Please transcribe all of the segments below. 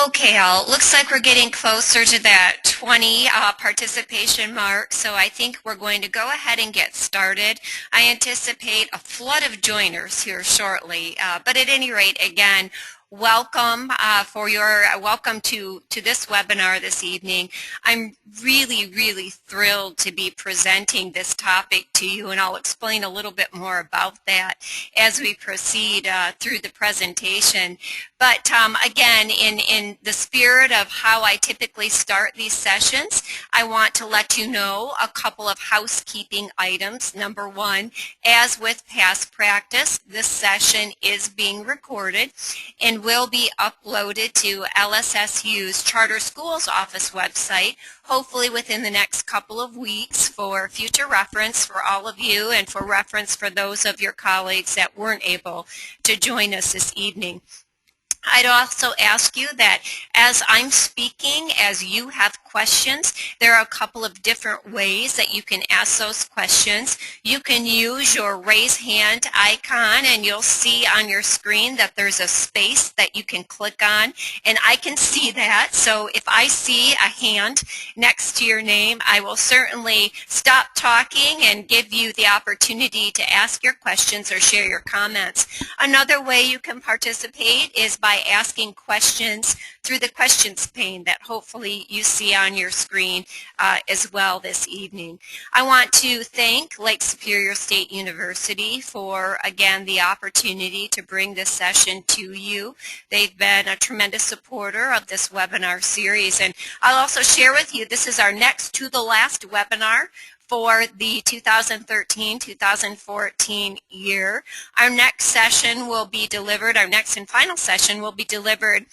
Okay, Al, looks like we're getting closer to that 20 participation mark, so I think we're going to go ahead and get started. I anticipate a flood of joiners here shortly, but at any rate, again, welcome to this webinar this evening. I'm really thrilled to be presenting this topic to you, and I'll explain a little bit more about that as we proceed through the presentation. But again, in the spirit of how I typically start these sessions, I want to let you know a couple of housekeeping items. Number one, as with past practice, this session is being recorded and will be uploaded to LSSU's Charter Schools Office website, hopefully within the next couple of weeks, for future reference for all of you and for reference for those of your colleagues that weren't able to join us this evening. I'd also ask you that as I'm speaking, as you have questions, there are a couple of different ways that you can ask those questions. You can use your raise hand icon, and you'll see on your screen that there's a space that you can click on, and I can see that. So if I see a hand next to your name, I will certainly stop talking and give you the opportunity to ask your questions or share your comments. Another way you can participate is by asking questions through the questions pane that hopefully you see on your screen as well this evening. I want to thank Lake Superior State University for, again, the opportunity to bring this session to you. They've been a tremendous supporter of this webinar series, and I'll also share with you this is our next to the last webinar for the 2013-2014 year. Our next session will be delivered, our next and final session will be delivered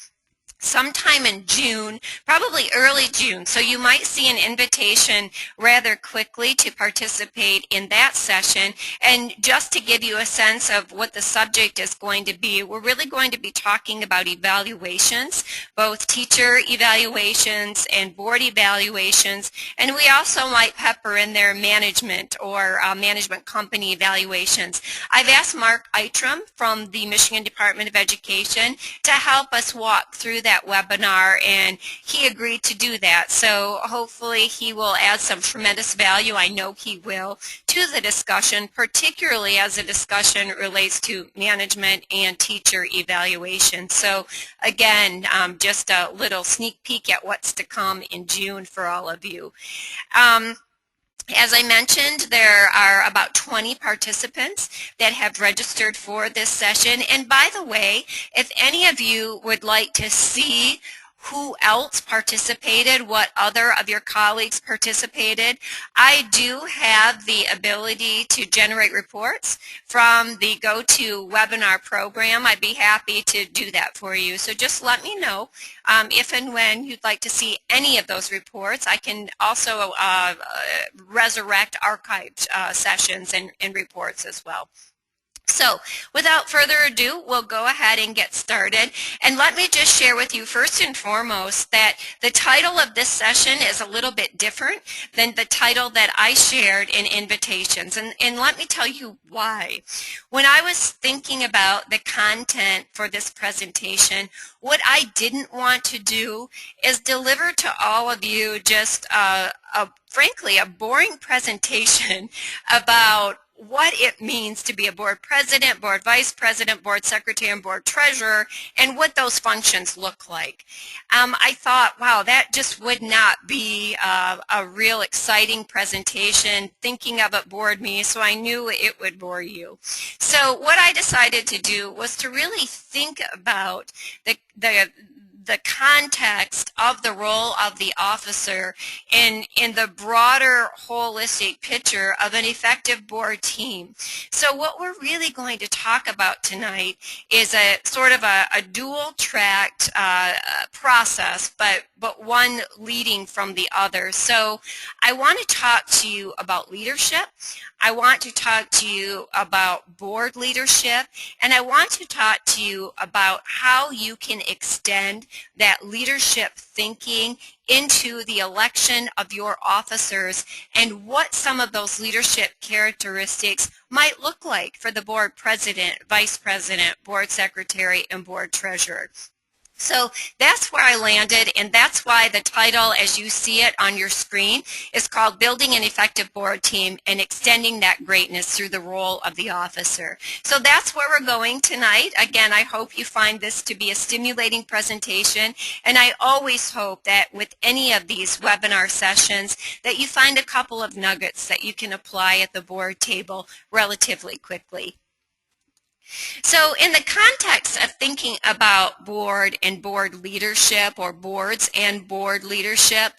sometime in June, probably early June. So you might see an invitation rather quickly to participate in that session. And just to give you a sense of what the subject is going to be, we're really going to be talking about evaluations, both teacher evaluations and board evaluations. And we also might pepper in there management or management company evaluations. I've asked Mark Eitram from the Michigan Department of Education to help us walk through that webinar, and he agreed to do that. So hopefully he will add some tremendous value, I know he will, to the discussion, particularly as the discussion relates to management and teacher evaluation. So again, just a little sneak peek at what's to come in June for all of you. As I mentioned, there are about 20 participants that have registered for this session. And by the way, if any of you would like to see who else participated, what other of your colleagues participated, I do have the ability to generate reports from the GoToWebinar program. I'd be happy to do that for you. So just let me know if and when you'd like to see any of those reports. I can also resurrect archived sessions and reports as well. So without further ado, we'll go ahead and get started. And let me just share with you first and foremost that the title of this session is a little bit different than the title that I shared in invitations. And let me tell you why. When I was thinking about the content for this presentation, what I didn't want to do is deliver to all of you just frankly, a boring presentation about what it means to be a board president, board vice president, board secretary, and board treasurer, and what those functions look like. I thought, wow, that just would not be a real exciting presentation. Thinking of it bored me, so I knew it would bore you. So what I decided to do was to really think about the context of the role of the officer in the broader holistic picture of an effective board team. So what we're really going to talk about tonight is a sort of a dual-tracked process, but one leading from the other. So I want to talk to you about leadership. I want to talk to you about board leadership, and I want to talk to you about how you can extend that leadership thinking into the election of your officers and what some of those leadership characteristics might look like for the board president, vice president, board secretary, and board treasurer. So that's where I landed, and that's why the title, as you see it on your screen, is called Building an Effective Board Team and Extending That Greatness Through the Role of the Officer. So that's where we're going tonight. Again, I hope you find this to be a stimulating presentation, and I always hope that with any of these webinar sessions that you find a couple of nuggets that you can apply at the board table relatively quickly. So in the context of thinking about board and board leadership, or boards and board leadership,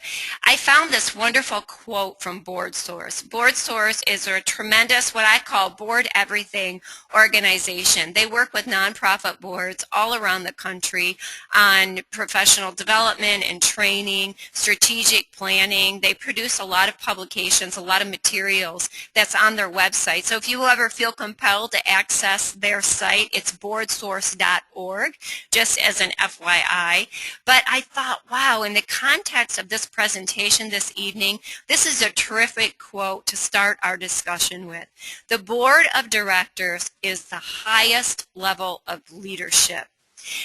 I found this wonderful quote from Board Source. Board Source is a tremendous, what I call board everything organization. They work with nonprofit boards all around the country on professional development and training, strategic planning. They produce a lot of publications, a lot of materials that's on their website. So if you ever feel compelled to access their site, it's boardsource.org, just as an FYI. But I thought, wow, in the context of this presentation this evening, this is a terrific quote to start our discussion with. The board of directors is the highest level of leadership.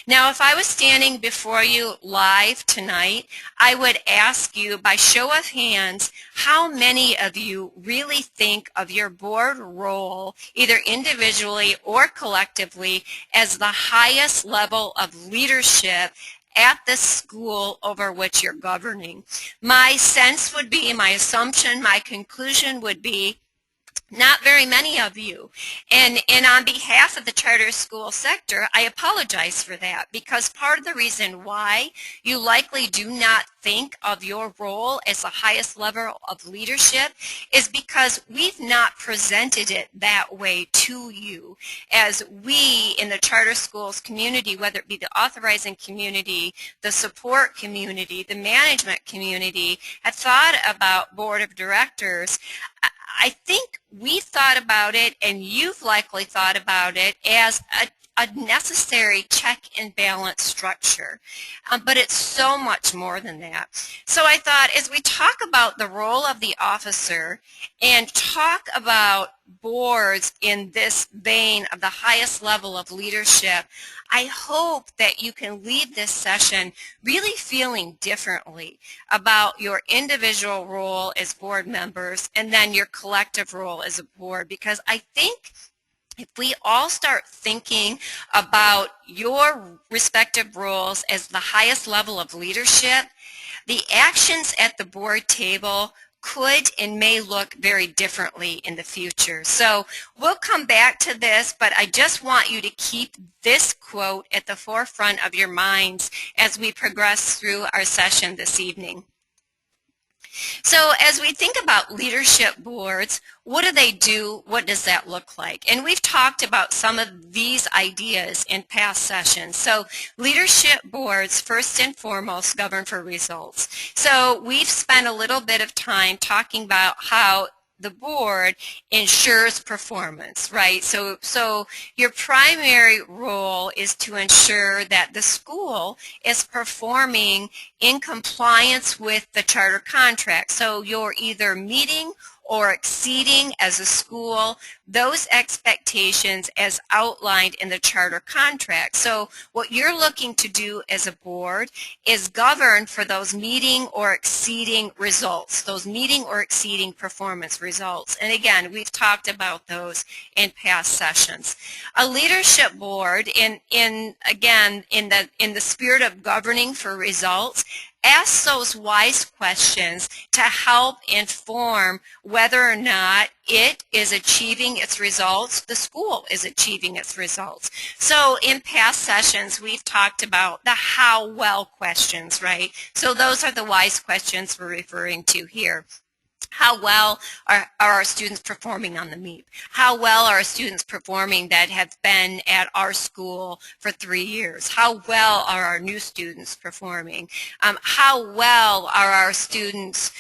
Now, if I was standing before you live tonight, I would ask you, by show of hands, how many of you really think of your board role, either individually or collectively, as the highest level of leadership at the school over which you're governing? My sense would be, my assumption, my conclusion would be, not very many of you. And on behalf of the charter school sector, I apologize for that, because part of the reason why you likely do not think of your role as the highest level of leadership is because we've not presented it that way to you, as we in the charter schools community, whether it be the authorizing community, the support community, the management community, have thought about board of directors. I think we thought about it, and you've likely thought about it, as a necessary check and balance structure. But it's so much more than that. So I thought, as we talk about the role of the officer and talk about boards in this vein of the highest level of leadership, I hope that you can leave this session really feeling differently about your individual role as board members and then your collective role as a board, because I think if we all start thinking about your respective roles as the highest level of leadership, the actions at the board table could and may look very differently in the future. So we'll come back to this, but I just want you to keep this quote at the forefront of your minds as we progress through our session this evening. So as we think about leadership boards, what do they do? What does that look like? And we've talked about some of these ideas in past sessions. So leadership boards, first and foremost, govern for results. So we've spent a little bit of time talking about how the board ensures performance, right? So your primary role is to ensure that the school is performing in compliance with the charter contract. So you're either meeting or exceeding as a school those expectations as outlined in the charter contract. So what you're looking to do as a board is govern for those meeting or exceeding results, those meeting or exceeding performance results. And again, we've talked about those in past sessions. A leadership board, in the spirit of governing for results, ask those wise questions to help inform whether or not it is achieving its results, the school is achieving its results. So in past sessions, we've talked about the how well questions, right? So those are the wise questions we're referring to here. How well are our students performing on the MEP? How well are our students performing that have been at our school for 3 years? How well are our new students performing? How well are our students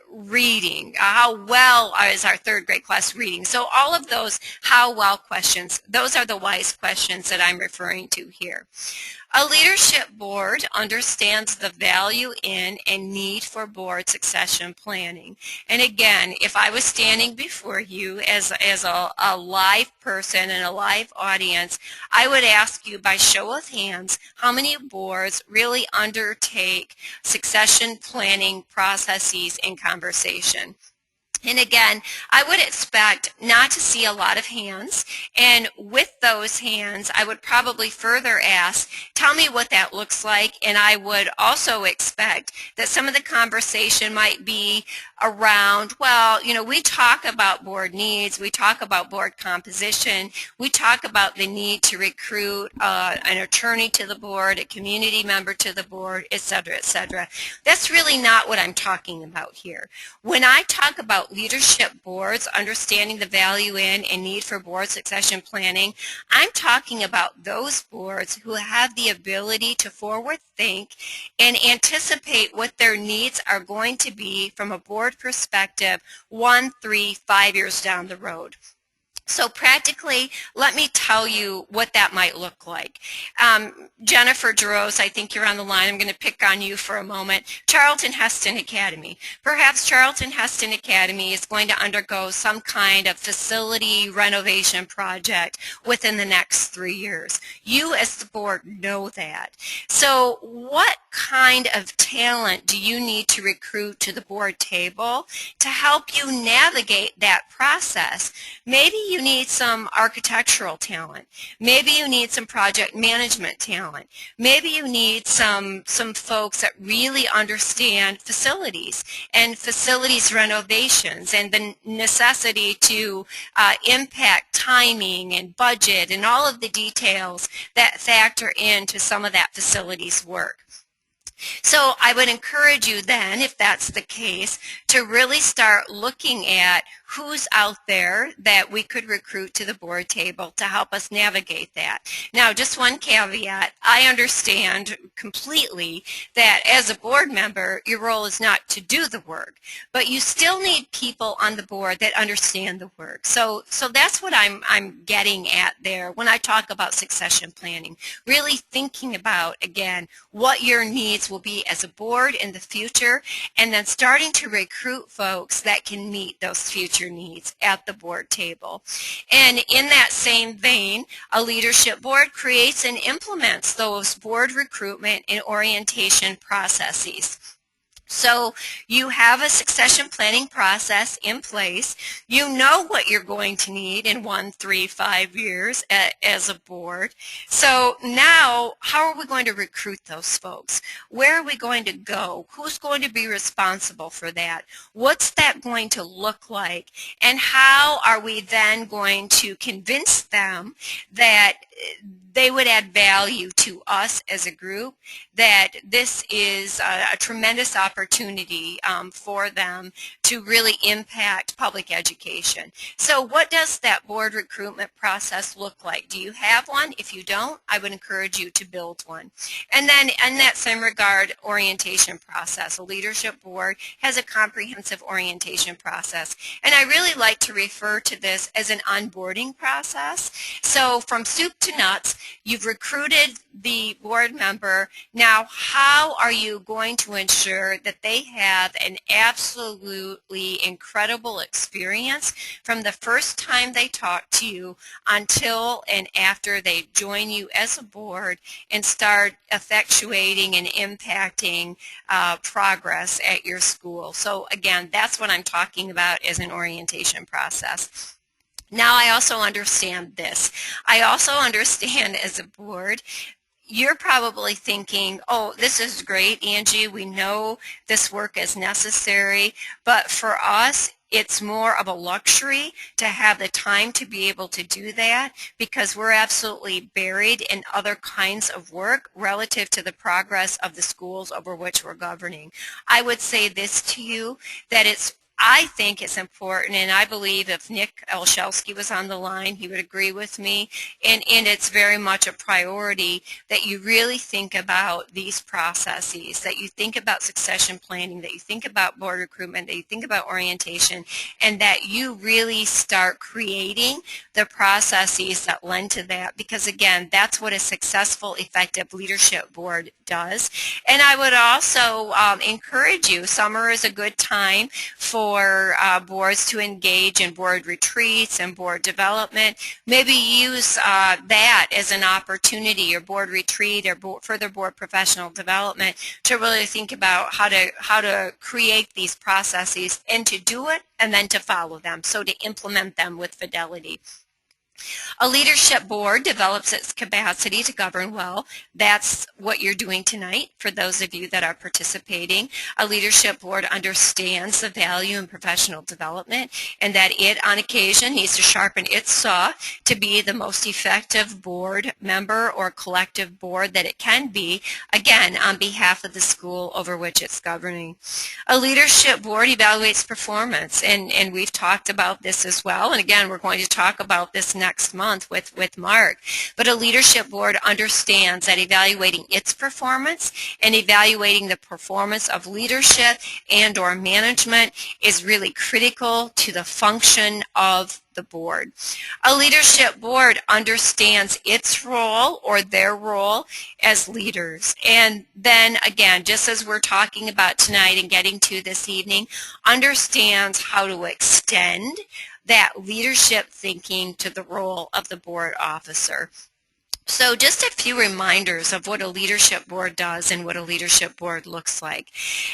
reading? How well is our third grade class reading? So all of those how well questions, those are the wise questions that I'm referring to here. A leadership board understands the value in and need for board succession planning. planning. And again, if I was standing before you as a live person and a live audience, I would ask you by show of hands how many boards really undertake succession planning processes in conversation. And again, I would expect not to see a lot of hands, and with those hands, I would probably further ask, tell me what that looks like, and I would also expect that some of the conversation might be around, well, you know, we talk about board needs, we talk about board composition, we talk about the need to recruit an attorney to the board, a community member to the board, et cetera, et cetera. That's really not what I'm talking about here. When I talk about leadership boards, understanding the value in and need for board succession planning, I'm talking about those boards who have the ability to forward think and anticipate what their needs are going to be from a board perspective 1, 3, 5 years down the road. So practically, let me tell you what that might look like. Jennifer Jaros, I think you're on the line. I'm going to pick on you for a moment. Charlton Heston Academy. Perhaps Charlton Heston Academy is going to undergo some kind of facility renovation project within the next 3 years. You as the board know that. So what kind of talent do you need to recruit to the board table to help you navigate that process? Maybe you need some architectural talent. Maybe you need some project management talent. Maybe you need some folks that really understand facilities and facilities renovations and the necessity to impact timing and budget and all of the details that factor into some of that facilities work. So I would encourage you then, if that's the case, to really start looking at who's out there that we could recruit to the board table to help us navigate that. Now, just one caveat, I understand completely that as a board member, your role is not to do the work, but you still need people on the board that understand the work. So that's what I'm getting at there when I talk about succession planning, really thinking about, again, what your needs will be as a board in the future, and then starting to recruit folks that can meet those future needs at the board table. And in that same vein, a leadership board creates and implements those board recruitment and orientation processes. So you have a succession planning process in place. You know what you're going to need in 1, 3, 5 years as a board. So now, how are we going to recruit those folks? Where are we going to go? Who's going to be responsible for that? What's that going to look like? And how are we then going to convince them that they would add value to us as a group, that this is a tremendous opportunity for them to really impact public education. So what does that board recruitment process look like? Do you have one? If you don't, I would encourage you to build one. And then in that same regard, orientation process. A leadership board has a comprehensive orientation process. And I really like to refer to this as an onboarding process. So from soup to nuts, you've recruited the board member. Now, how are you going to ensure that they have an absolutely incredible experience from the first time they talk to you until and after they join you as a board and start effectuating and impacting progress at your school? So again, that's what I'm talking about as an orientation process. Now I also understand this. I also understand as a board, you're probably thinking, oh, this is great, Angie. We know this work is necessary, but for us, it's more of a luxury to have the time to be able to do that because we're absolutely buried in other kinds of work relative to the progress of the schools over which we're governing. I would say this to you, that it's I think it's important, and I believe if Nick Olszewski was on the line, he would agree with me, and it's very much a priority that you really think about these processes, that you think about succession planning, that you think about board recruitment, that you think about orientation, and that you really start creating the processes that lend to that, because again, that's what a successful, effective leadership board does. And I would also encourage you, summer is a good time for boards to engage in board retreats and board development. Maybe use that as an opportunity, or board retreat, or further board professional development, to really think about how to create these processes and to do it and then to follow them, so to implement them with fidelity. A leadership board develops its capacity to govern well. That's what you're doing tonight for those of you that are participating. A leadership board understands the value in professional development, and that it, on occasion, needs to sharpen its saw to be the most effective board member or collective board that it can be, again, on behalf of the school over which it's governing. A leadership board evaluates performance, and we've talked about this as well, and again, we're going to talk about this next month with Mark. But a leadership board understands that evaluating its performance and evaluating the performance of leadership and or management is really critical to the function of the board. A leadership board understands its role, or their role, as leaders. And then again, just as we're talking about tonight and getting to this evening, understands how to extend that leadership thinking to the role of the board officer. So just a few reminders of what a leadership board does and what a leadership board looks like.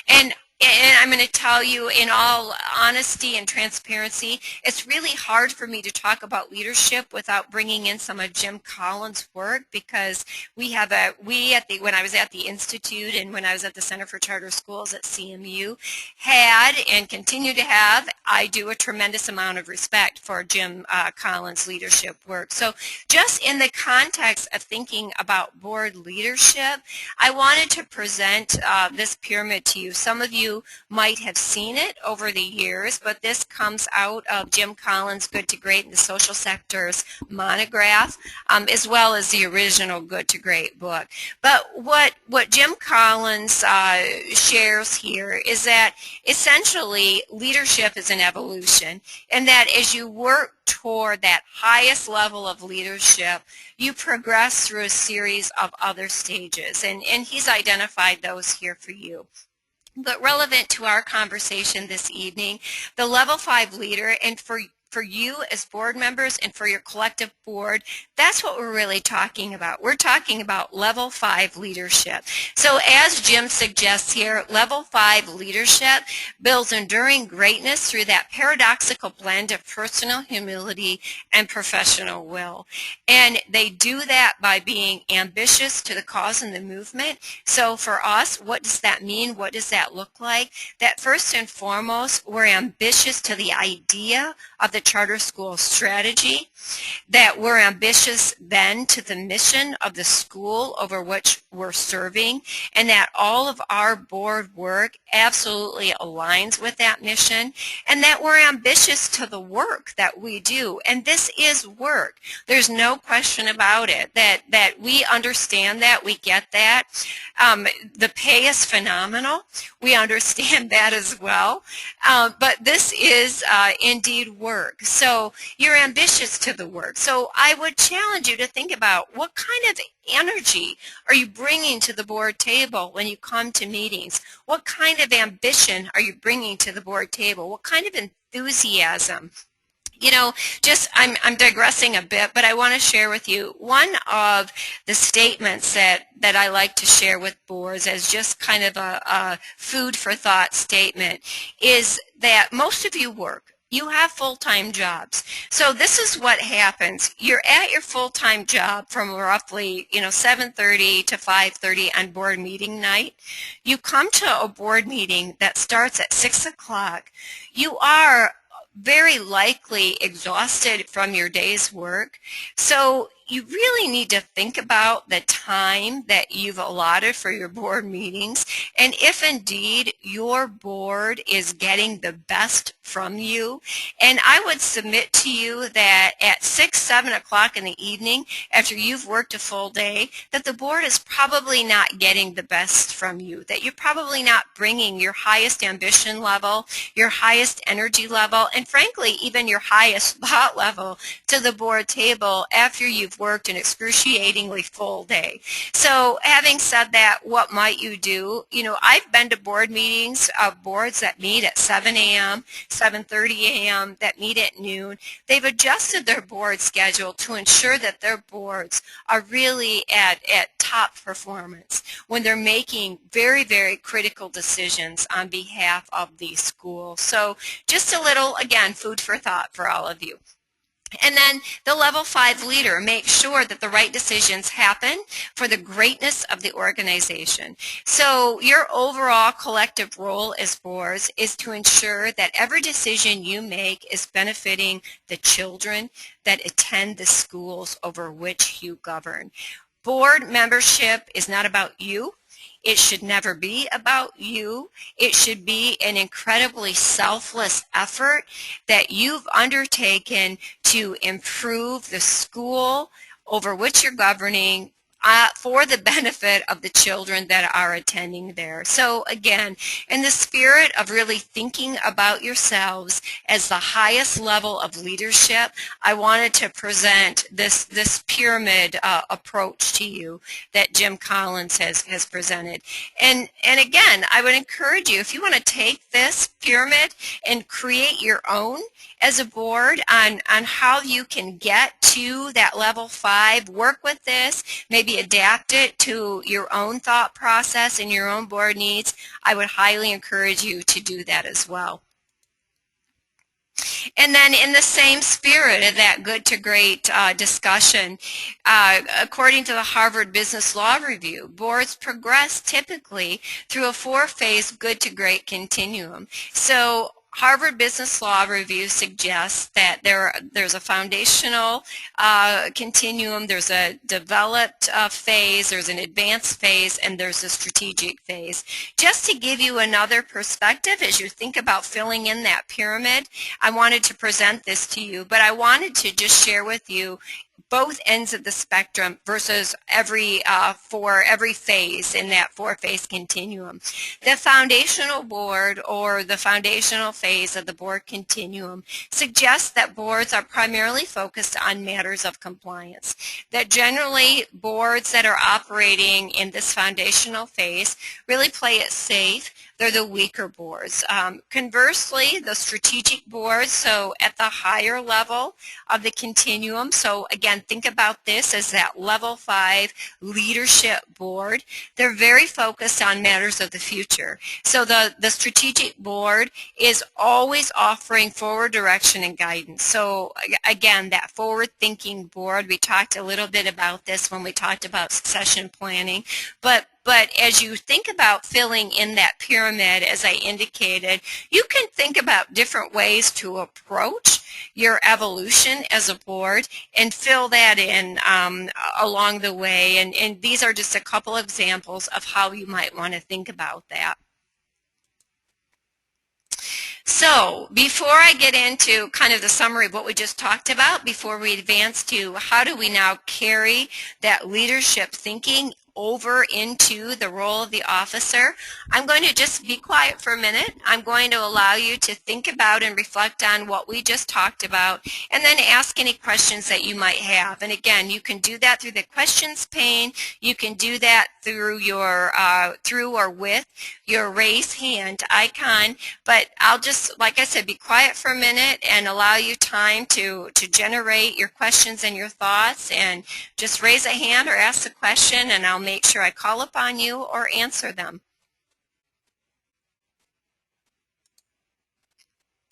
And I'm going to tell you, in all honesty and transparency, it's really hard for me to talk about leadership without bringing in some of Jim Collins' work, because when I was at the Institute and when I was at the Center for Charter Schools at CMU, had and continue to have, I do a tremendous amount of respect for Jim Collins' leadership work. So just in the context of thinking about board leadership, I wanted to present this pyramid to you. Some of you might have seen it over the years, but this comes out of Jim Collins' Good to Great in the Social Sectors monograph, as well as the original Good to Great book. But what Jim Collins shares here is that essentially leadership is an evolution, and that as you work toward that highest level of leadership, you progress through a series of other stages, and he's identified those here for you. But relevant to our conversation this evening, the level 5 leader, and for you as board members and for your collective board, that's what we're really talking about. We're talking about level 5 leadership. So as Jim suggests here, level 5 leadership builds enduring greatness through that paradoxical blend of personal humility and professional will. And they do that by being ambitious to the cause and the movement. So for us, what does that mean? What does that look like? That first and foremost, we're ambitious to the idea of the charter school strategy, that we're ambitious then to the mission of the school over which we're serving, and that all of our board work absolutely aligns with that mission, and that we're ambitious to the work that we do. And this is work. There's no question about it, that we understand that, we get that. The pay is phenomenal. We understand that as well. But this is indeed work. So you're ambitious to the work. So I would challenge you to think about, what kind of energy are you bringing to the board table when you come to meetings? What kind of ambition are you bringing to the board table? What kind of enthusiasm? You know, I'm digressing a bit, but I want to share with you one of the statements that I like to share with boards as just kind of a food for thought statement, is that most of you work. You have full-time jobs. So this is what happens. You're at your full-time job from roughly, 7:30 to 5:30 on board meeting night. You come to a board meeting that starts at 6 o'clock. You are very likely exhausted from your day's work. So you really need to think about the time that you've allotted for your board meetings, and if indeed your board is getting the best from you. And I would submit to you that at 6, 7 o'clock in the evening, after you've worked a full day, that the board is probably not getting the best from you, that you're probably not bringing your highest ambition level, your highest energy level, and frankly, even your highest thought level to the board table after you've worked an excruciatingly full day. So having said that, what might you do? You know, I've been to board meetings of boards that meet at 7 a.m., 7:30 a.m., that meet at noon. They've adjusted their board schedule to ensure that their boards are really at top performance when they're making very, very critical decisions on behalf of the school. So just a little, again, food for thought for all of you. And then the level 5 leader makes sure that the right decisions happen for the greatness of the organization. So your overall collective role as boards is to ensure that every decision you make is benefiting the children that attend the schools over which you govern. Board membership is not about you. It should never be about you. It should be an incredibly selfless effort that you've undertaken to improve the school over which you're governing for the benefit of the children that are attending there. So again, in the spirit of really thinking about yourselves as the highest level of leadership, I wanted to present this pyramid approach to you that Jim Collins has presented. And again, I would encourage you, if you want to take this pyramid and create your own as a board on how you can get to that level 5, work with this, maybe adapt it to your own thought process and your own board needs, I would highly encourage you to do that as well. And then in the same spirit of that good to great discussion, according to the Harvard Business Law Review, boards progress typically through a 4-phase good to great continuum. So Harvard Business Law Review suggests that there's a foundational continuum, there's a developed phase, there's an advanced phase, and there's a strategic phase. Just to give you another perspective as you think about filling in that pyramid, I wanted to present this to you, but I wanted to just share with you both ends of the spectrum versus for every phase in that 4-phase continuum. The foundational board, or the foundational phase of the board continuum, suggests that boards are primarily focused on matters of compliance. That generally boards that are operating in this foundational phase really play it safe. They're the weaker boards. Conversely, the strategic boards, so at the higher level of the continuum, so again, think about this as that level 5 leadership board. They're very focused on matters of the future. So the strategic board is always offering forward direction and guidance. So again, that forward-thinking board, we talked a little bit about this when we talked about succession planning, but as you think about filling in that pyramid, as I indicated, you can think about different ways to approach your evolution as a board and fill that in along the way. And these are just a couple of examples of how you might want to think about that. So before I get into kind of the summary of what we just talked about, before we advance to how do we now carry that leadership thinking over into the role of the officer, I'm going to just be quiet for a minute. I'm going to allow you to think about and reflect on what we just talked about, and then ask any questions that you might have. And again, you can do that through the questions pane. You can do that through your through or with your raise hand icon. But I'll just, like I said, be quiet for a minute and allow you time to generate your questions and your thoughts, and just raise a hand or ask a question, and I'll make sure I call upon you or answer them.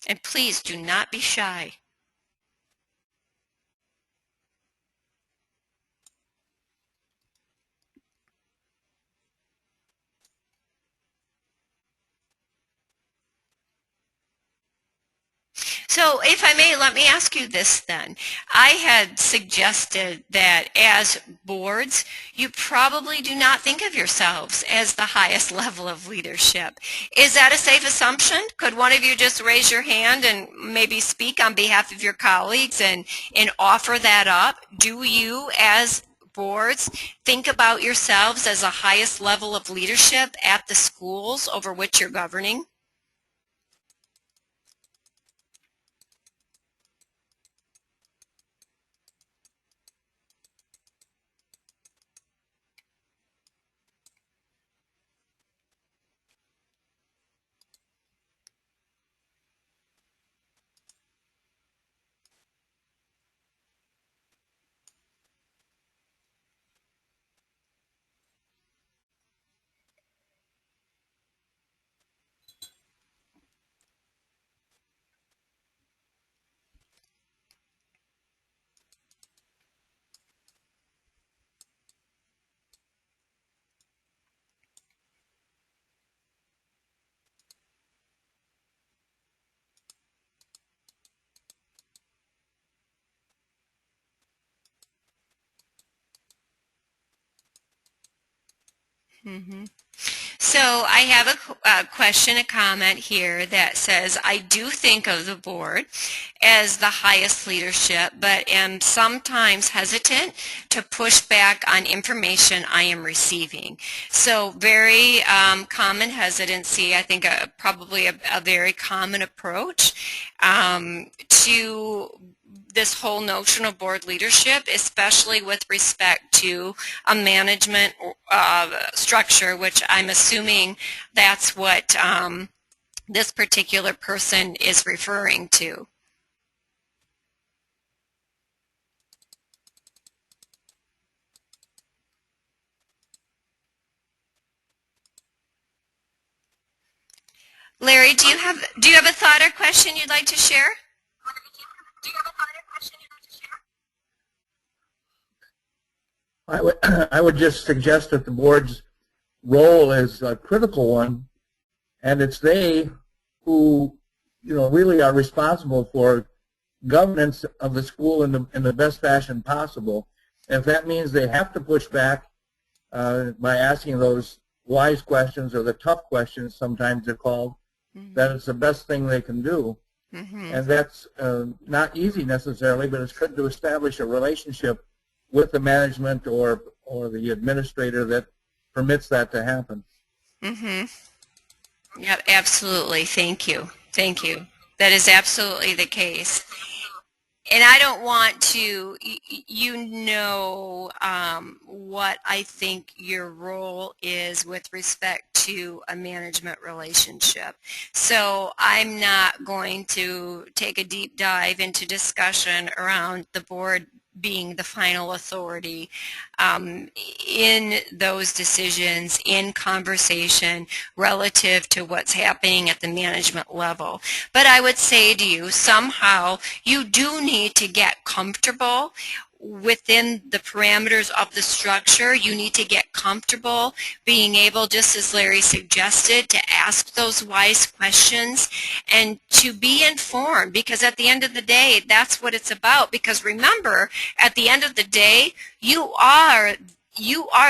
And please do not be shy. So if I may, let me ask you this then. I had suggested that as boards, you probably do not think of yourselves as the highest level of leadership. Is that a safe assumption? Could one of you just raise your hand and maybe speak on behalf of your colleagues and offer that up? Do you as boards think about yourselves as the highest level of leadership at the schools over which you're governing? Mm-hmm. So I have a question, a comment here that says, I do think of the board as the highest leadership, but am sometimes hesitant to push back on information I am receiving. So very common hesitancy, I think probably a very common approach to this whole notion of board leadership, especially with respect to a management structure, which I'm assuming that's what this particular person is referring to. Larry, do you have a thought or question you'd like to share? I would just suggest that the board's role is a critical one, and it's they who, really are responsible for governance of the school in the best fashion possible. And if that means they have to push back by asking those wise questions, or the tough questions, sometimes they're called, that it's the best thing they can do. And that's not easy necessarily, but it's good to establish a relationship with the management or the administrator that permits that to happen. Yeah, absolutely. Thank you. Thank you. That is absolutely the case. And I don't want to, what I think your role is with respect to a management relationship. So I'm not going to take a deep dive into discussion around the board being the final authority in those decisions, in conversation relative to what's happening at the management level. But I would say to you, somehow you do need to get comfortable within the parameters of the structure. You need to get comfortable being able, just as Larry suggested, to ask those wise questions and to be informed, because at the end of the day, that's what it's about. Because remember, at the end of the day, you are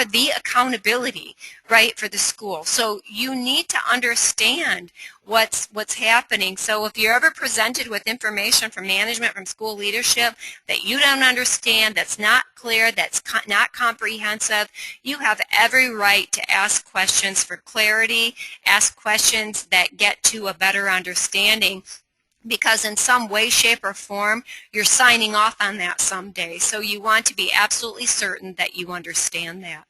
the accountability, right, for the school. So you need to understand what's happening. So if you're ever presented with information from management, from school leadership that you don't understand, that's not clear, that's not comprehensive, you have every right to ask questions for clarity, ask questions that get to a better understanding, because in some way, shape, or form, you're signing off on that someday. So you want to be absolutely certain that you understand that.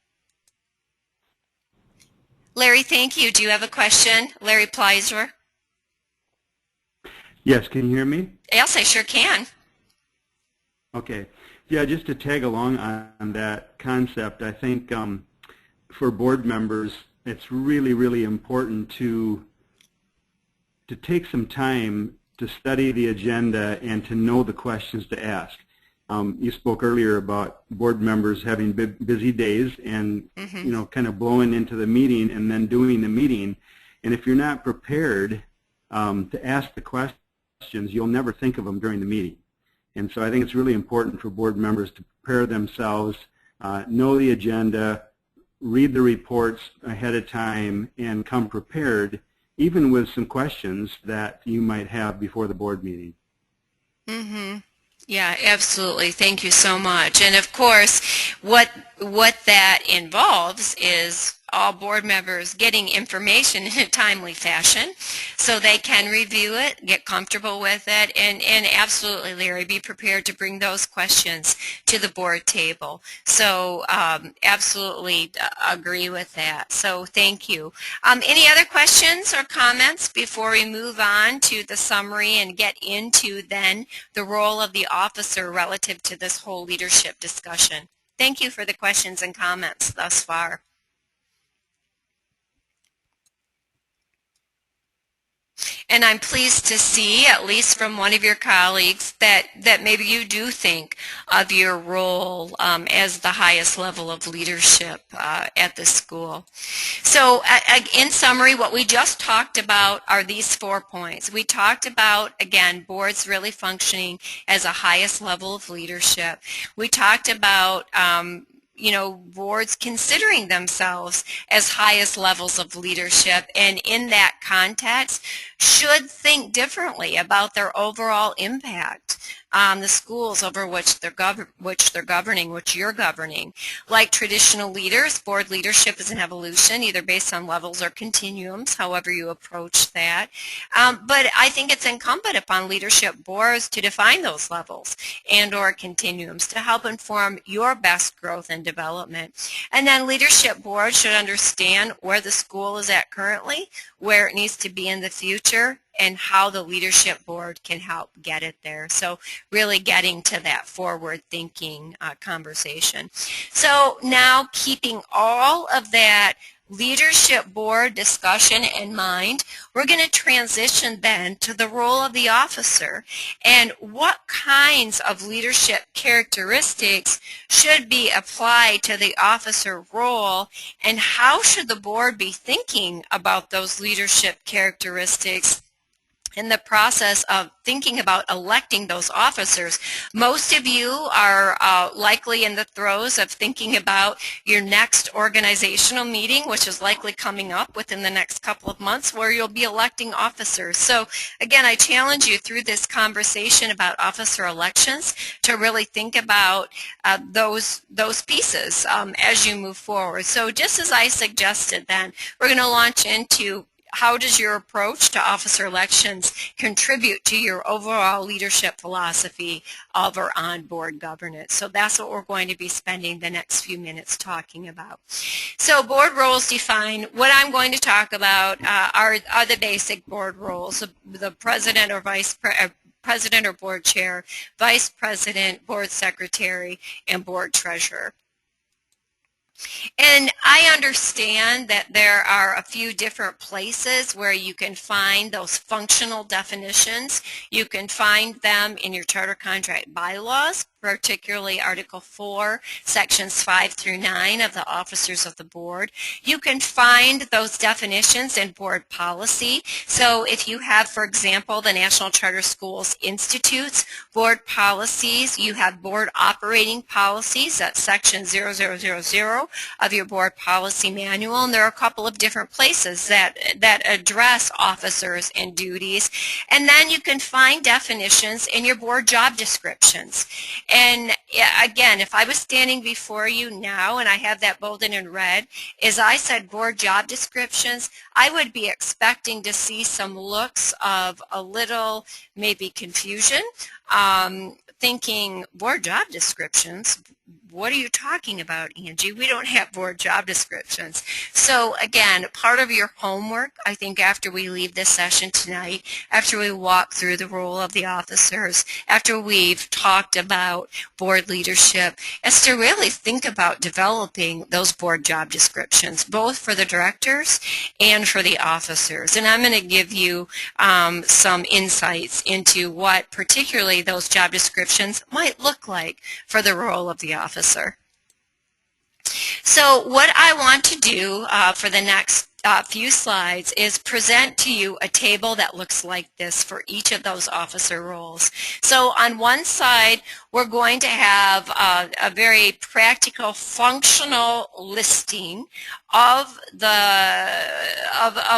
Larry, thank you. Do you have a question? Larry Pleiser? Yes, can you hear me? Yes, I sure can. Okay. Yeah, just to tag along on that concept, I think for board members, it's really, really important to take some time to study the agenda and to know the questions to ask. You spoke earlier about board members having busy days and kind of blowing into the meeting and then doing the meeting. And if you're not prepared to ask the questions questions, you'll never think of them during the meeting. And so I think it's really important for board members to prepare themselves, know the agenda, read the reports ahead of time, and come prepared, even with some questions that you might have before the board meeting. Mm-hmm. Yeah, absolutely. Thank you so much. And of course, what that involves is all board members getting information in a timely fashion so they can review it, get comfortable with it, and absolutely, Larry, be prepared to bring those questions to the board table. So absolutely agree with that. So thank you. Any other questions or comments before we move on to the summary and get into then the role of the officer relative to this whole leadership discussion? Thank you for the questions and comments thus far. And I'm pleased to see, at least from one of your colleagues, that maybe you do think of your role as the highest level of leadership at the school. So in summary, what we just talked about are these 4 points. We talked about, again, boards really functioning as a highest level of leadership. We talked about boards considering themselves as highest levels of leadership, and in that context should think differently about their overall impact on the schools over which they're governing, which you're governing. Like traditional leaders, board leadership is an evolution, either based on levels or continuums, however you approach that. But I think it's incumbent upon leadership boards to define those levels and or continuums to help inform your best growth and development. And then leadership boards should understand where the school is at currently, where it needs to be in the future, and how the leadership board can help get it there. So really getting to that forward-thinking conversation. So now, keeping all of that leadership board discussion in mind, we're going to transition then to the role of the officer and what kinds of leadership characteristics should be applied to the officer role, and how should the board be thinking about those leadership characteristics in the process of thinking about electing those officers. Most of you are likely in the throes of thinking about your next organizational meeting, which is likely coming up within the next couple of months, where you'll be electing officers. So again, I challenge you through this conversation about officer elections to really think about those pieces as you move forward. So just as I suggested then, we're going to launch into how does your approach to officer elections contribute to your overall leadership philosophy of or on board governance? So that's what we're going to be spending the next few minutes talking about. So board roles define. What I'm going to talk about are the basic board roles, the president or vice president or board chair, vice president, board secretary, and board treasurer. And I understand that there are a few different places where you can find those functional definitions. You can find them in your charter contract bylaws, particularly Article 4, Sections 5 through 9 of the officers of the board. You can find those definitions in board policy. So if you have, for example, the National Charter Schools Institute's board policies, you have board operating policies, that's Section 0000 of your board policy manual, and there are a couple of different places that address officers and duties. And then you can find definitions in your board job descriptions. And again, if I was standing before you now and I have that bolded in red, as I said board job descriptions, I would be expecting to see some looks of a little maybe confusion, thinking board job descriptions. What are you talking about, Angie? We don't have board job descriptions. So again, part of your homework, I think, after we leave this session tonight, after we walk through the role of the officers, after we've talked about board leadership, is to really think about developing those board job descriptions, both for the directors and for the officers. And I'm going to give you some insights into what particularly those job descriptions might look like for the role of the officer. So what I want to do for the next few slides is present to you a table that looks like this for each of those officer roles. So on one side, we're going to have a very practical, functional listing of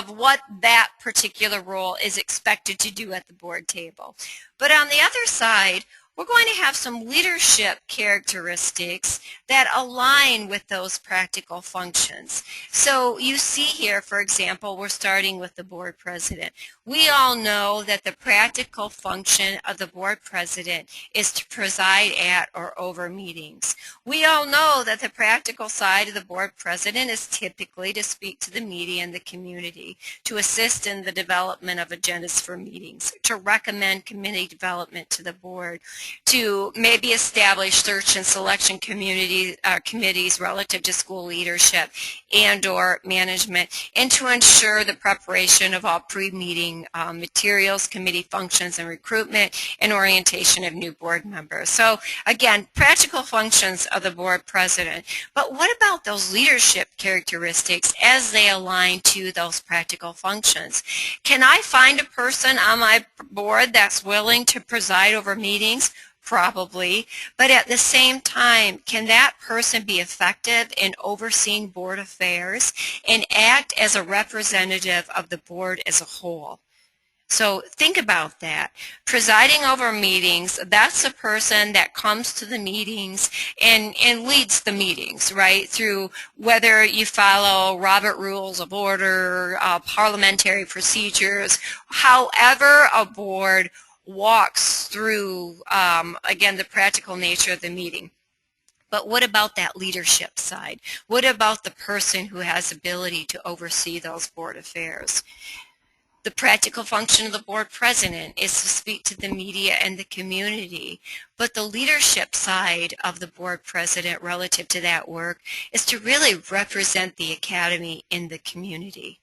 what that particular role is expected to do at the board table. But on the other side, we're going to have some leadership characteristics that align with those practical functions. So you see here, for example, we're starting with the board president. We all know that the practical function of the board president is to preside at or over meetings. We all know that the practical side of the board president is typically to speak to the media and the community, to assist in the development of agendas for meetings, to recommend committee development to the board, to maybe establish search and selection committees relative to school leadership and or management, and to ensure the preparation of all pre-meeting materials, committee functions and recruitment, and orientation of new board members. So again, practical functions of the board president. But what about those leadership characteristics as they align to those practical functions? Can I find a person on my board that's willing to preside over meetings? Probably, but at the same time, can that person be effective in overseeing board affairs and act as a representative of the board as a whole? So think about that. Presiding over meetings, that's a person that comes to the meetings and leads the meetings, right, through whether you follow Robert Rules of Order, parliamentary procedures, however a board walks through, again, the practical nature of the meeting. But what about that leadership side? What about the person who has ability to oversee those board affairs? The practical function of the board president is to speak to the media and the community, but the leadership side of the board president relative to that work is to really represent the academy in the community.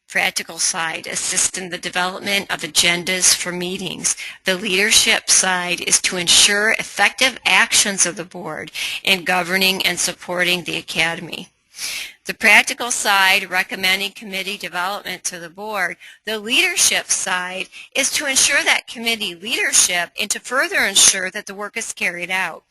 Practical side, assist in the development of agendas for meetings. The leadership side is to ensure effective actions of the board in governing and supporting the academy. The practical side, recommending committee development to the board. The leadership side is to ensure that committee leadership and to further ensure that the work is carried out.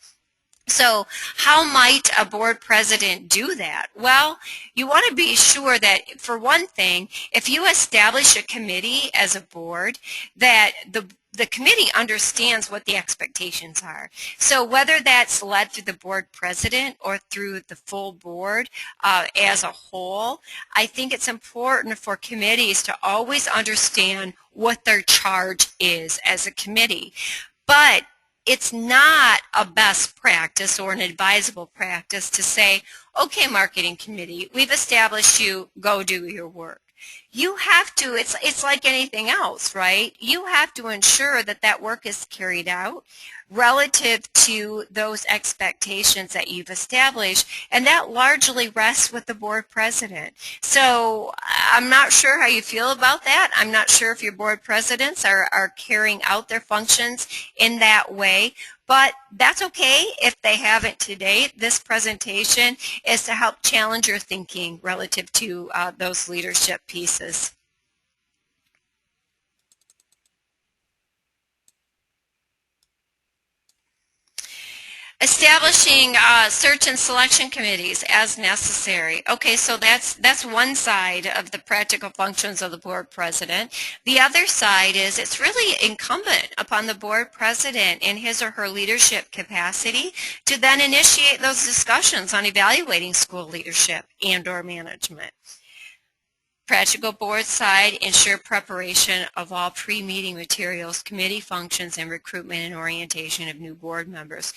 So how might a board president do that? Well, you want to be sure that, for one thing, if you establish a committee as a board, that the committee understands what the expectations are. So whether that's led through the board president or through the full board as a whole, I think it's important for committees to always understand what their charge is as a committee. But it's not a best practice or an advisable practice to say, okay, marketing committee, we've established you, go do your work. You have to, it's like anything else, right? You have to ensure that that work is carried out relative to those expectations that you've established, and that largely rests with the board president. So I'm not sure how you feel about that. I'm not sure if your board presidents are carrying out their functions in that way, but that's okay if they haven't to date. This presentation is to help challenge your thinking relative to those leadership pieces. Establishing search and selection committees as necessary. Okay, so that's one side of the practical functions of the board president. The other side is it's really incumbent upon the board president in his or her leadership capacity to then initiate those discussions on evaluating school leadership and or management. Practical board side, ensure preparation of all pre-meeting materials, committee functions, and recruitment and orientation of new board members.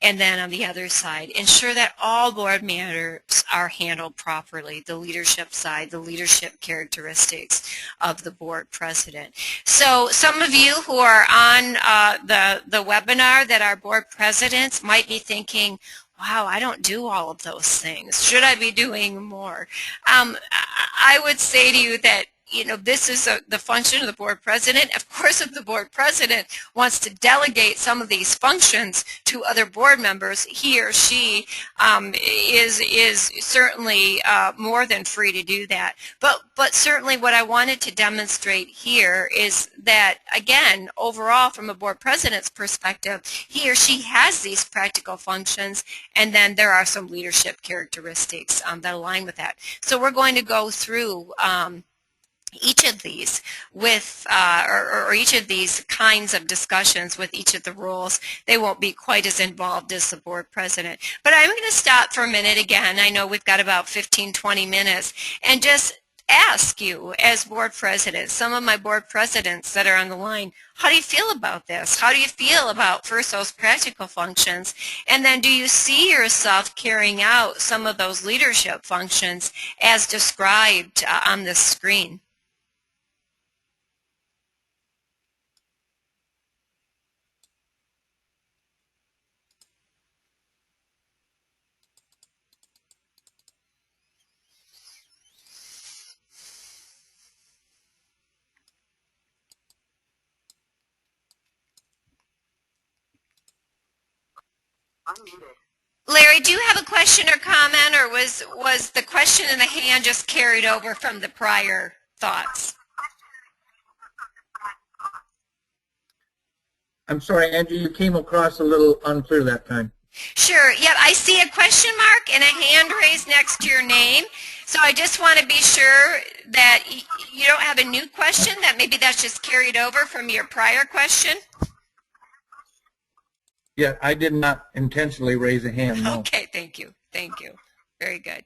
And then on the other side, ensure that all board matters are handled properly, the leadership side, the leadership characteristics of the board president. So some of you who are on the webinar that are board presidents might be thinking, wow, I don't do all of those things. Should I be doing more? I would say to you that this is the function of the board president. Of course, if the board president wants to delegate some of these functions to other board members, he or she is certainly more than free to do that. But certainly what I wanted to demonstrate here is that, again, overall from a board president's perspective, he or she has these practical functions, and then there are some leadership characteristics that align with that. So we're going to go through each of these with, or each of these kinds of discussions with each of the roles. They won't be quite as involved as the board president. But I'm going to stop for a minute again. I know we've got about 15-20 minutes, and just ask you as board president, some of my board presidents that are on the line, how do you feel about this? How do you feel about first those practical functions, and then do you see yourself carrying out some of those leadership functions as described on this screen? Larry, do you have a question or comment, or was the question in the hand just carried over from the prior thoughts? I'm sorry, Angie, you came across a little unclear that time. Sure. Yep, I see a question mark and a hand raised next to your name. So I just want to be sure that you don't have a new question, that maybe that's just carried over from your prior question. Yeah, I did not intentionally raise a hand, no. Okay, thank you. Thank you. Very good.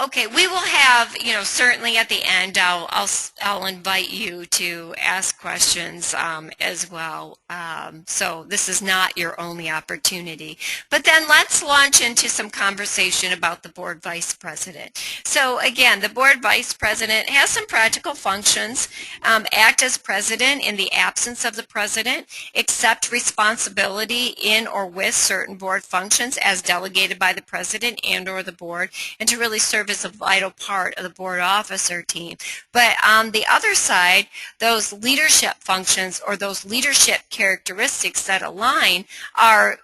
Okay, we will have, certainly at the end, I'll invite you to ask questions as well. So this is not your only opportunity. But then let's launch into some conversation about the board vice president. So again, the board vice president has some practical functions: act as president in the absence of the president, accept responsibility in or with certain board functions as delegated by the president and or the board, and to really serve as a vital part of the board officer team. But on the other side, those leadership functions or those leadership characteristics that align are,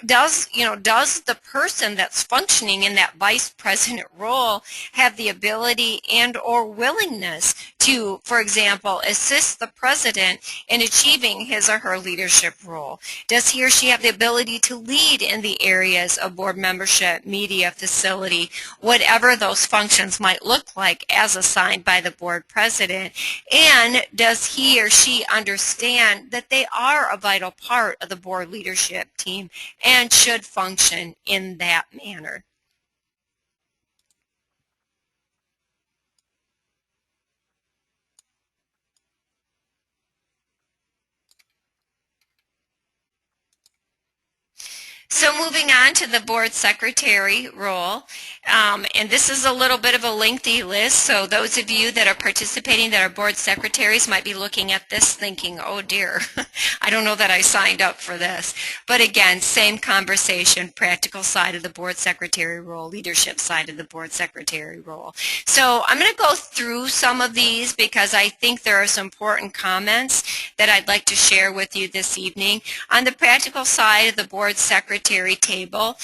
does the person that's functioning in that vice president role have the ability and or willingness to, for example, assist the president in achieving his or her leadership role? Does he or she have the ability to lead in the areas of board membership, media, facility, whatever those functions might look like as assigned by the board president? And does he or she understand that they are a vital part of the board leadership team and should function in that manner? So moving on to the board secretary role, and this is a little bit of a lengthy list, so those of you that are participating that are board secretaries might be looking at this thinking, oh dear, I don't know that I signed up for this. But again, same conversation: practical side of the board secretary role, leadership side of the board secretary role. So I'm going to go through some of these because I think there are some important comments that I'd like to share with you this evening. On the practical side of the board secretary table,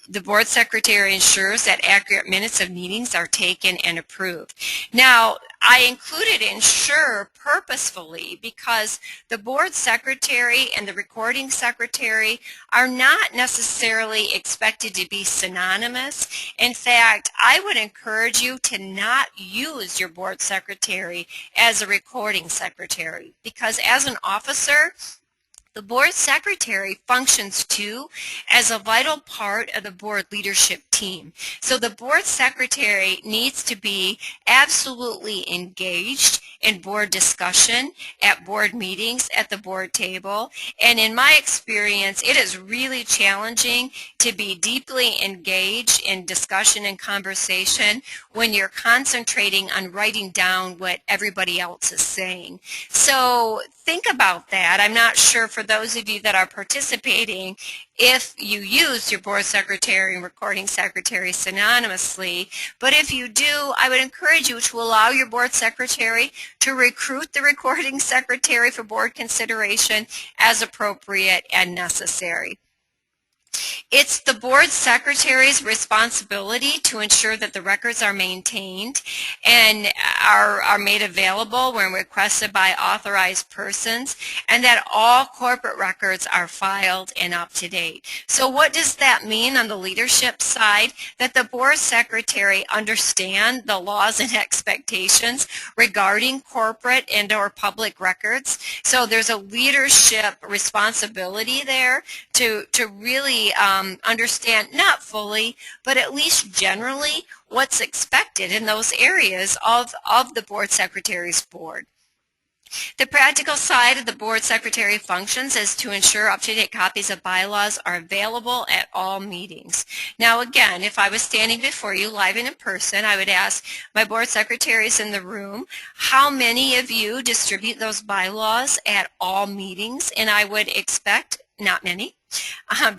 the board secretary ensures that accurate minutes of meetings are taken and approved. Now, I included ensure purposefully because the board secretary and the recording secretary are not necessarily expected to be synonymous. In fact, I would encourage you to not use your board secretary as a recording secretary, because as an officer, the board secretary functions too as a vital part of the board leadership team. So the board secretary needs to be absolutely engaged in board discussion, at board meetings, at the board table. And in my experience, it is really challenging to be deeply engaged in discussion and conversation when you're concentrating on writing down what everybody else is saying. So think about that. I'm not sure, for those of you that are participating, if you use your board secretary and recording secretary synonymously. But if you do, I would encourage you to allow your board secretary to recruit the recording secretary for board consideration as appropriate and necessary. It's the board secretary's responsibility to ensure that the records are maintained and are made available when requested by authorized persons, and that all corporate records are filed and up to date. So what does that mean on the leadership side? That the board secretary understand the laws and expectations regarding corporate and or public records. So there's a leadership responsibility there to really understand, not fully, but at least generally, what's expected in those areas of the board secretary's board. The practical side of the board secretary functions is to ensure up-to-date copies of bylaws are available at all meetings. Now again, if I was standing before you live and in person, I would ask my board secretaries in the room, how many of you distribute those bylaws at all meetings? And I would expect not many,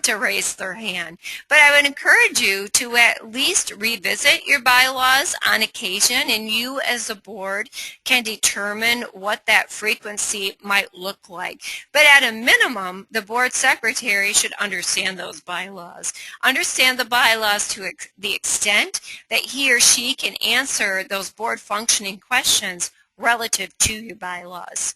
to raise their hand. But I would encourage you to at least revisit your bylaws on occasion, and you as a board can determine what that frequency might look like. But at a minimum, the board secretary should understand those bylaws. Understand the bylaws to the extent that he or she can answer those board functioning questions relative to your bylaws.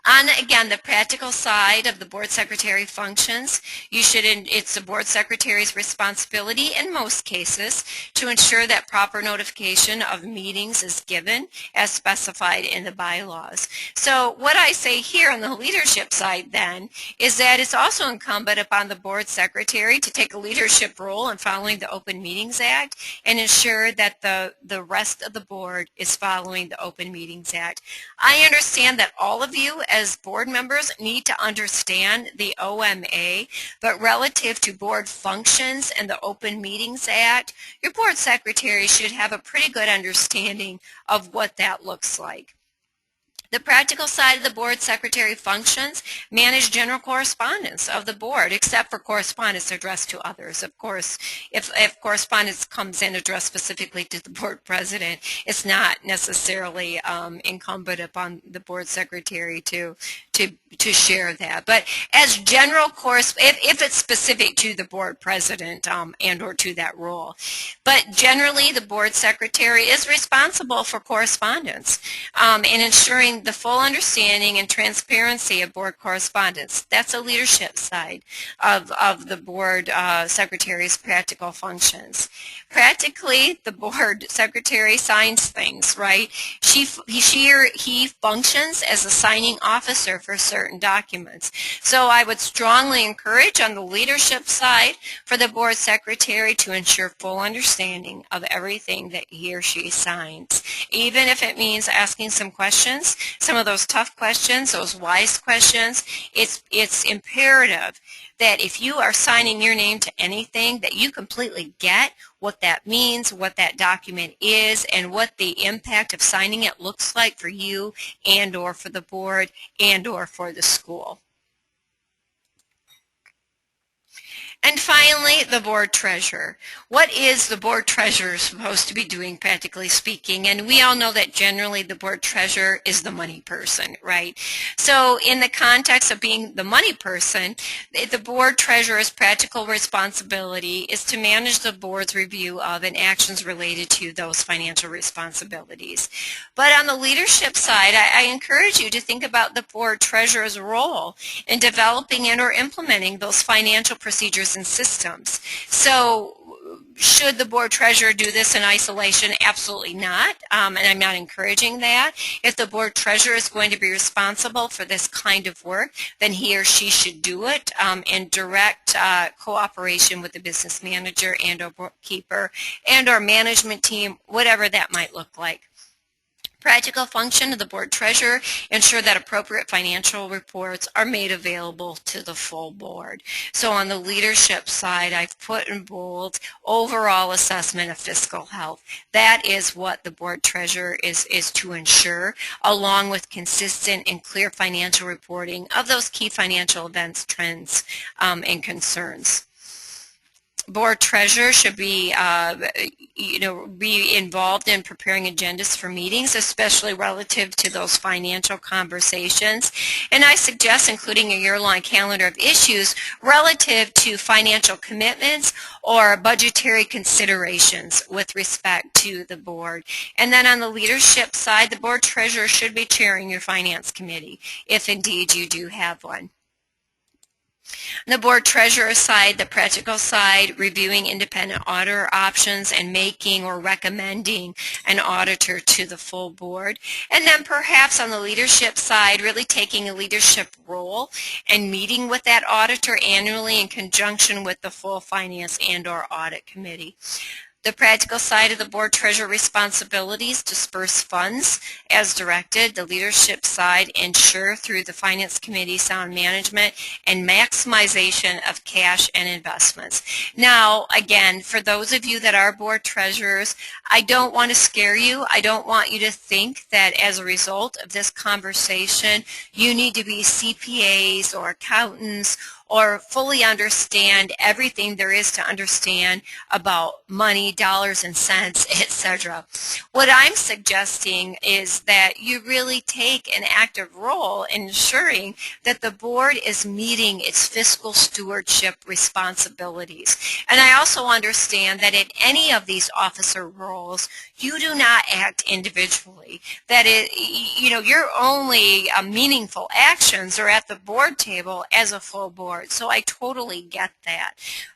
On, again, the practical side of the board secretary functions, it's the board secretary's responsibility in most cases to ensure that proper notification of meetings is given as specified in the bylaws. So what I say here on the leadership side then is that it's also incumbent upon the board secretary to take a leadership role in following the Open Meetings Act and ensure that the rest of the board is following the Open Meetings Act. I understand that all of you as board members need to understand the OMA, but relative to board functions and the Open Meetings Act, your board secretary should have a pretty good understanding of what that looks like. The practical side of the board secretary functions manage general correspondence of the board, except for correspondence addressed to others. Of course, if correspondence comes in addressed specifically to the board president, it's not necessarily incumbent upon the board secretary to share that. But as general if it's specific to the board president and or to that role. But generally, the board secretary is responsible for correspondence and ensuring the full understanding and transparency of board correspondence. That's a leadership side of the board secretary's practical functions. Practically, the board secretary signs things, right? She or he functions as a signing officer for certain documents. So I would strongly encourage on the leadership side for the board secretary to ensure full understanding of everything that he or she signs, even if it means asking some questions, some of those tough questions, those wise questions. It's imperative that if you are signing your name to anything, that you completely get what that means, what that document is, and what the impact of signing it looks like for you and or for the board and or for the school. And finally, the board treasurer. What is the board treasurer supposed to be doing, practically speaking? And we all know that generally the board treasurer is the money person, right? So in the context of being the money person, the board treasurer's practical responsibility is to manage the board's review of and actions related to those financial responsibilities. But on the leadership side, I encourage you to think about the board treasurer's role in developing and or implementing those financial procedures and systems. So should the board treasurer do this in isolation? Absolutely not, and I'm not encouraging that. If the board treasurer is going to be responsible for this kind of work, then he or she should do it in direct cooperation with the business manager and or bookkeeper and or management team, whatever that might look like. Practical function of the board treasurer, ensure that appropriate financial reports are made available to the full board. So on the leadership side, I've put in bold overall assessment of fiscal health. That is what the board treasurer is to ensure, along with consistent and clear financial reporting of those key financial events, trends, and concerns. Board treasurer should be, be involved in preparing agendas for meetings, especially relative to those financial conversations. And I suggest including a year-long calendar of issues relative to financial commitments or budgetary considerations with respect to the board. And then on the leadership side, the board treasurer should be chairing your finance committee, if indeed you do have one. The board treasurer side, the practical side, reviewing independent auditor options and making or recommending an auditor to the full board. And then perhaps on the leadership side, really taking a leadership role and meeting with that auditor annually in conjunction with the full finance and or audit committee. The practical side of the board treasurer responsibilities, disperse funds as directed. The leadership side, ensure through the finance committee sound management and maximization of cash and investments. Now, again, for those of you that are board treasurers, I don't want to scare you. I don't want you to think that as a result of this conversation, you need to be CPAs or accountants or fully understand everything there is to understand about money, dollars and cents, etc. What I'm suggesting is that you really take an active role in ensuring that the board is meeting its fiscal stewardship responsibilities. And I also understand that in any of these officer roles, you do not act individually. That your only meaningful actions are at the board table as a full board. So I totally get that.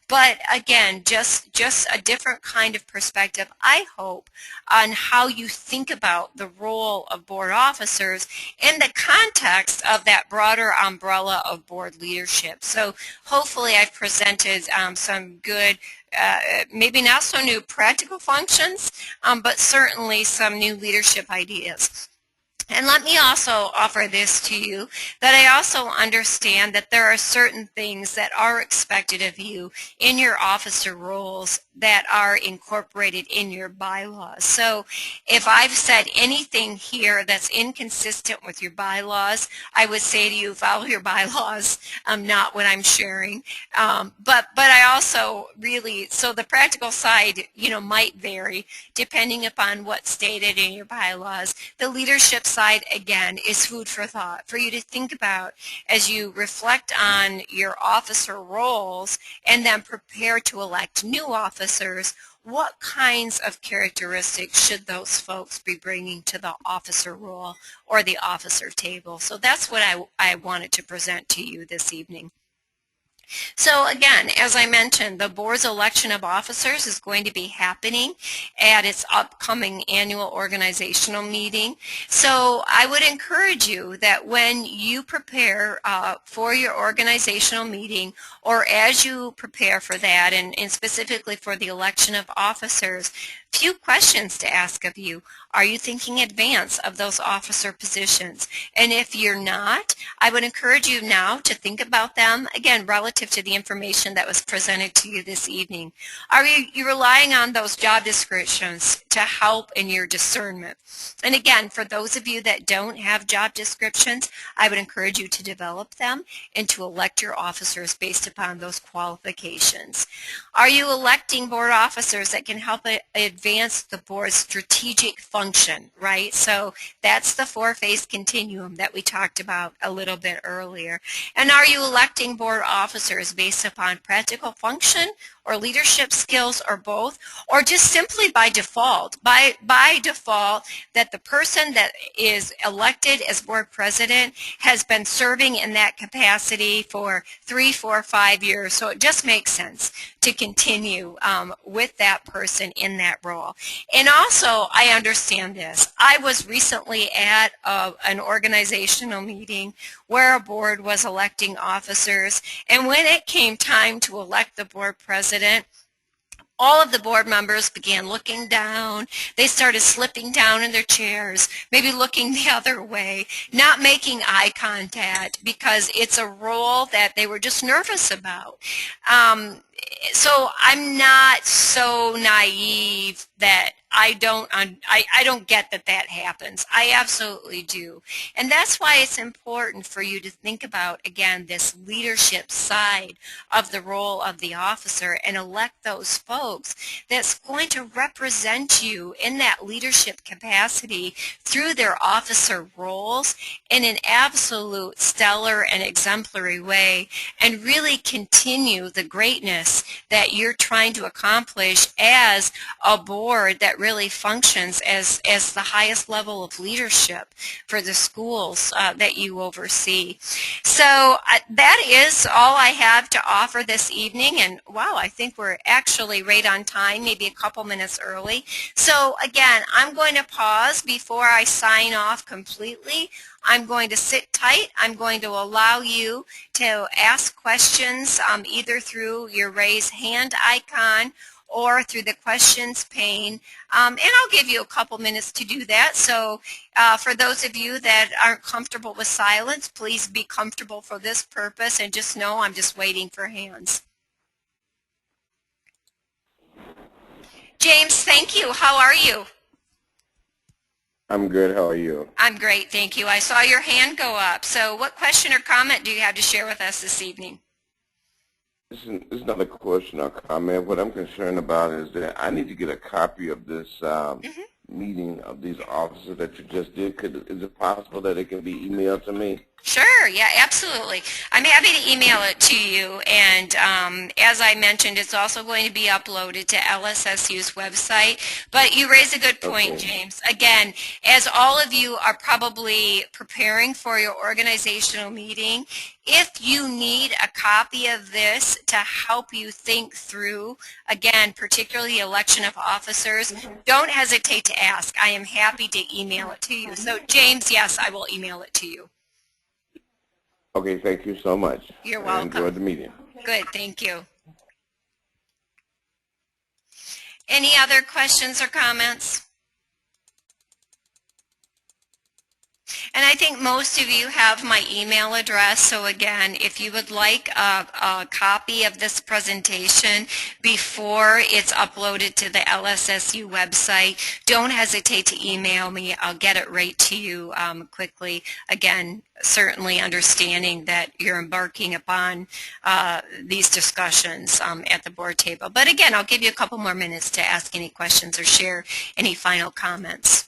But again, just a different kind of perspective, I hope, on how you think about the role of board officers in the context of that broader umbrella of board leadership. So hopefully I've presented some good, maybe not so new practical functions, but certainly some new leadership ideas. And let me also offer this to you, that I also understand that there are certain things that are expected of you in your officer roles that are incorporated in your bylaws. So if I've said anything here that's inconsistent with your bylaws, I would say to you, follow your bylaws, not what I'm sharing. But I also really, so the practical side, might vary depending upon what's stated in your bylaws. The leadership side, again, is food for thought for you to think about as you reflect on your officer roles and then prepare to elect new officers. What kinds of characteristics should those folks be bringing to the officer role or the officer table? So that's what I wanted to present to you this evening. So again, as I mentioned, the board's election of officers is going to be happening at its upcoming annual organizational meeting. So I would encourage you that when you prepare for your organizational meeting, or as you prepare for that, and specifically for the election of officers, few questions to ask of you. Are you thinking in advance of those officer positions? And if you're not, I would encourage you now to think about them, again, relative to the information that was presented to you this evening. Are you relying on those job descriptions to help in your discernment? And again, for those of you that don't have job descriptions, I would encourage you to develop them and to elect your officers based upon those qualifications. Are you electing board officers that can help advance the board's strategic function, right? So that's the four-phase continuum that we talked about a little bit earlier. And are you electing board officers based upon practical function or leadership skills or both, or just simply by default? By default, that the person that is elected as board president has been serving in that capacity for 3, 4, 5 years, so it just makes sense to continue with that person in that role. And also, I understand this. I was recently at an organizational meeting where a board was electing officers, and when it came time to elect the board president, all of the board members began looking down. They started slipping down in their chairs, maybe looking the other way, not making eye contact because it's a role that they were just nervous about. So I'm not so naive that I don't get that that happens. I absolutely do. And that's why it's important for you to think about, again, this leadership side of the role of the officer and elect those folks that's going to represent you in that leadership capacity through their officer roles in an absolute stellar and exemplary way, and really continue the greatness that you're trying to accomplish as a board that really functions as the highest level of leadership for the schools that you oversee. So that is all I have to offer this evening, and wow, I think we're actually right on time, maybe a couple minutes early. So again, I'm going to pause before I sign off completely. I'm going to sit tight. I'm going to allow you to ask questions either through your raise hand icon or through the questions pane. And I'll give you a couple minutes to do that. So for those of you that aren't comfortable with silence, please be comfortable for this purpose and just know I'm just waiting for hands. James, thank you. How are you? I'm good. How are you? I'm great, thank you. I saw your hand go up. So what question or comment do you have to share with us this evening? This is not a question or comment. What I'm concerned about is that I need to get a copy of this meeting of these officers that you just did. Is it possible that it can be emailed to me? Sure, yeah, absolutely. I'm happy to email it to you, and as I mentioned, it's also going to be uploaded to LSSU's website. But you raise a good point, Okay. James. Again, as all of you are probably preparing for your organizational meeting, if you need a copy of this to help you think through, again, particularly the election of officers, don't hesitate to ask. I am happy to email it to you. So, James, yes, I will email it to you. Okay, thank you so much. You're I welcome. enjoyed the meeting. Good, thank you. Any other questions or comments? And I think most of you have my email address, so again, if you would like a copy of this presentation before it's uploaded to the LSSU website, don't hesitate to email me. I'll get it right to you quickly. Again, certainly understanding that you're embarking upon these discussions at the board table. But again, I'll give you a couple more minutes to ask any questions or share any final comments.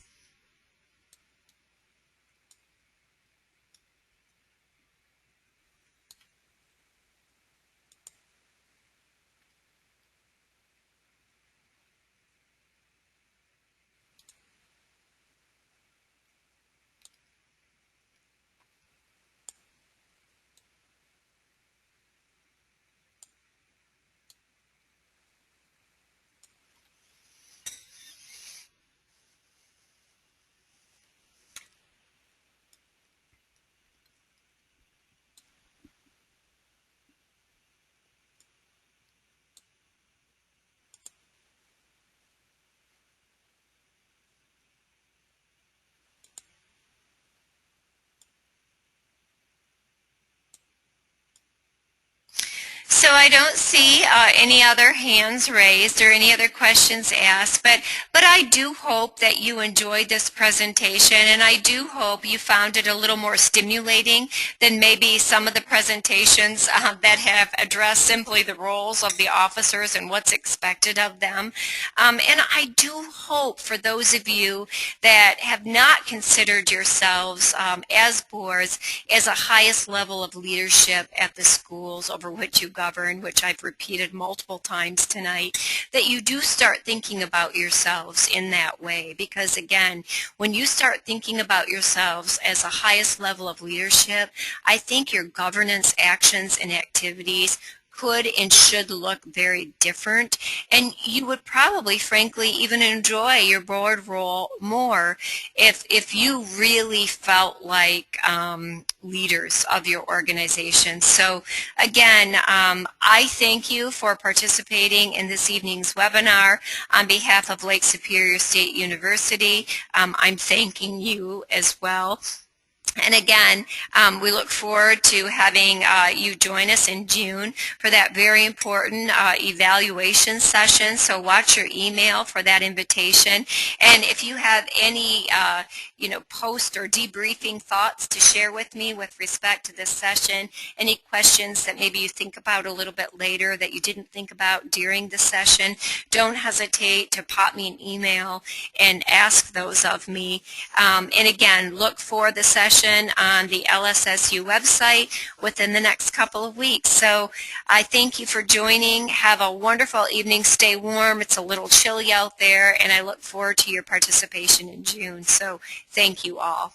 So I don't see any other hands raised or any other questions asked, but I do hope that you enjoyed this presentation, and I do hope you found it a little more stimulating than maybe some of the presentations that have addressed simply the roles of the officers and what's expected of them. And I do hope for those of you that have not considered yourselves as boards as a highest level of leadership at the schools over which you govern, which I've repeated multiple times tonight, that you do start thinking about yourselves in that way. Because again, when you start thinking about yourselves as a highest level of leadership, I think your governance actions and activities could and should look very different, and you would probably, frankly, even enjoy your board role more if you really felt like leaders of your organization. So again, I thank you for participating in this evening's webinar. On behalf of Lake Superior State University, I'm thanking you as well. And again, we look forward to having you join us in June for that very important evaluation session. So watch your email for that invitation. And if you have any, post or debriefing thoughts to share with me with respect to this session, any questions that maybe you think about a little bit later that you didn't think about during the session, don't hesitate to pop me an email and ask those of me. And again, look for the session on the LSSU website within the next couple of weeks. So I thank you for joining. Have a wonderful evening. Stay warm. It's a little chilly out there, and I look forward to your participation in June. So thank you all.